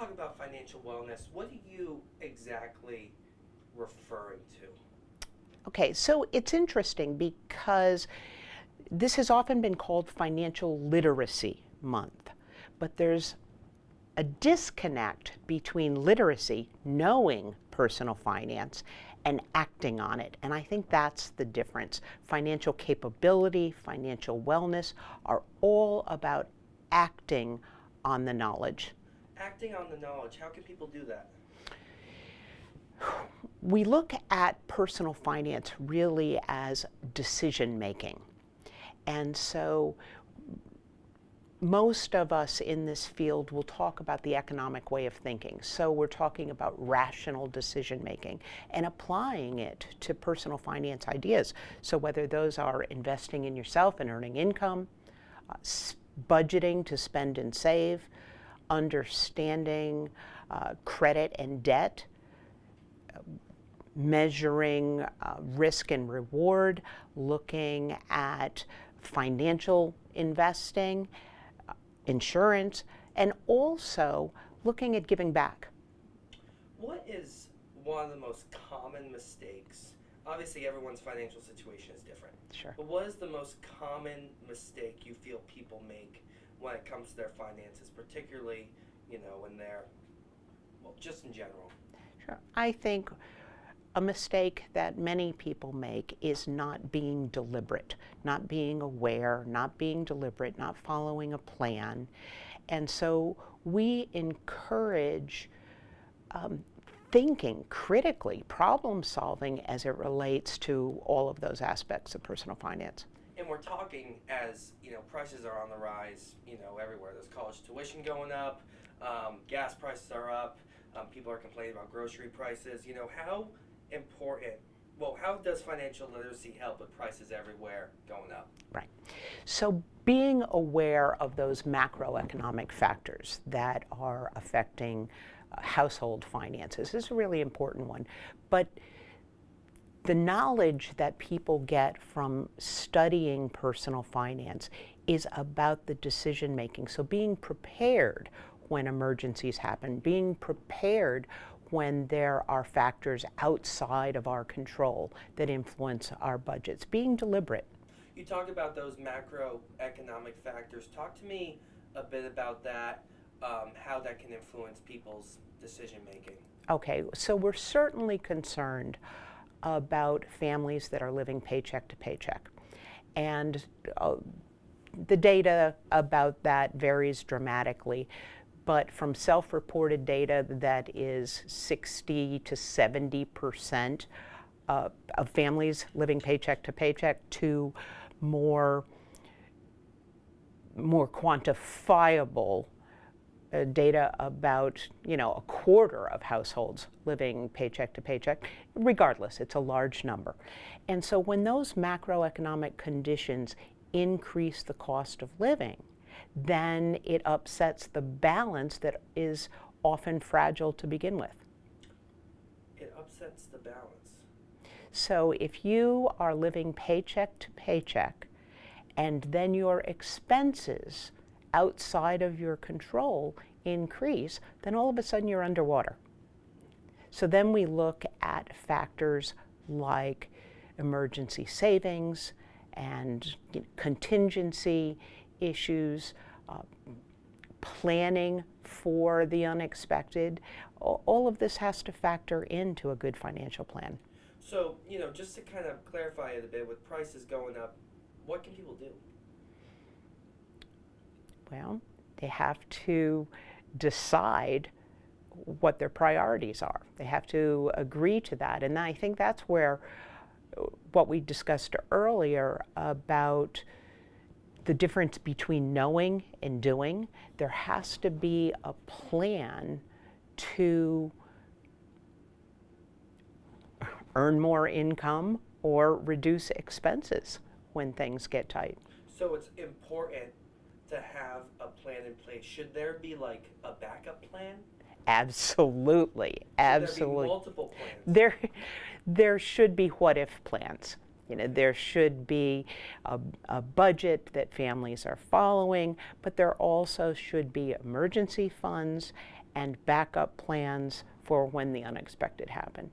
talk about financial wellness, what are you exactly referring to? Okay, so it's interesting because this has often been called Financial Literacy Month, but there's a disconnect between literacy, knowing personal finance, and acting on it. And I think that's the difference. Financial capability, financial wellness are all about acting on the knowledge. Acting on the knowledge, how can people do that? We look at personal finance really as decision making. And so most of us in this field will talk about the economic way of thinking. So we're talking about rational decision making and applying it to personal finance ideas. So whether those are investing in yourself and earning income, budgeting to spend and save, understanding credit and debt, measuring risk and reward, looking at financial investing, insurance, and also looking at giving back. What is one of the most common mistakes? Obviously, everyone's financial situation is different. Sure. But what is the most common mistake you feel people make when it comes to their finances, particularly, when they're, well, just in general? Sure. I think a mistake that many people make is not being deliberate, not being aware, not being deliberate, not following a plan. And so we encourage thinking critically, problem solving as it relates to all of those aspects of personal finance. And we're talking as, prices are on the rise, everywhere. There's college tuition going up, gas prices are up, people are complaining about grocery prices. How does financial literacy help with prices everywhere going up? Right. So being aware of those macroeconomic factors that are affecting household finances is a really important one. But the knowledge that people get from studying personal finance is about the decision making. So being prepared when emergencies happen, being prepared when there are factors outside of our control that influence our budgets, being deliberate. You talk about those macroeconomic factors. Talk to me a bit about that, how that can influence people's decision making. Okay, so we're certainly concerned about families that are living paycheck to paycheck. And the data about that varies dramatically. But from self-reported data, that is 60 to 70% of families living paycheck to paycheck, to more quantifiable data about, a quarter of households living paycheck to paycheck. Regardless, it's a large number. And so when those macroeconomic conditions increase the cost of living, then it upsets the balance that is often fragile to begin with. It upsets the balance. So if you are living paycheck to paycheck and then your expenses outside of your control increase, then all of a sudden you're underwater. So then we look at factors like emergency savings and contingency issues, planning for the unexpected. All of this has to factor into a good financial plan. So, just to kind of clarify it a bit, with prices going up, what can people do? Well, they have to decide what their priorities are. They have to agree to that. And I think that's where what we discussed earlier about the difference between knowing and doing. There has to be a plan to earn more income or reduce expenses when things get tight. So it's important to have a plan in place. Should there be like a backup plan? Absolutely, absolutely. Should there be multiple plans? There should be what-if plans. There should be a budget that families are following, but there also should be emergency funds and backup plans for when the unexpected happen.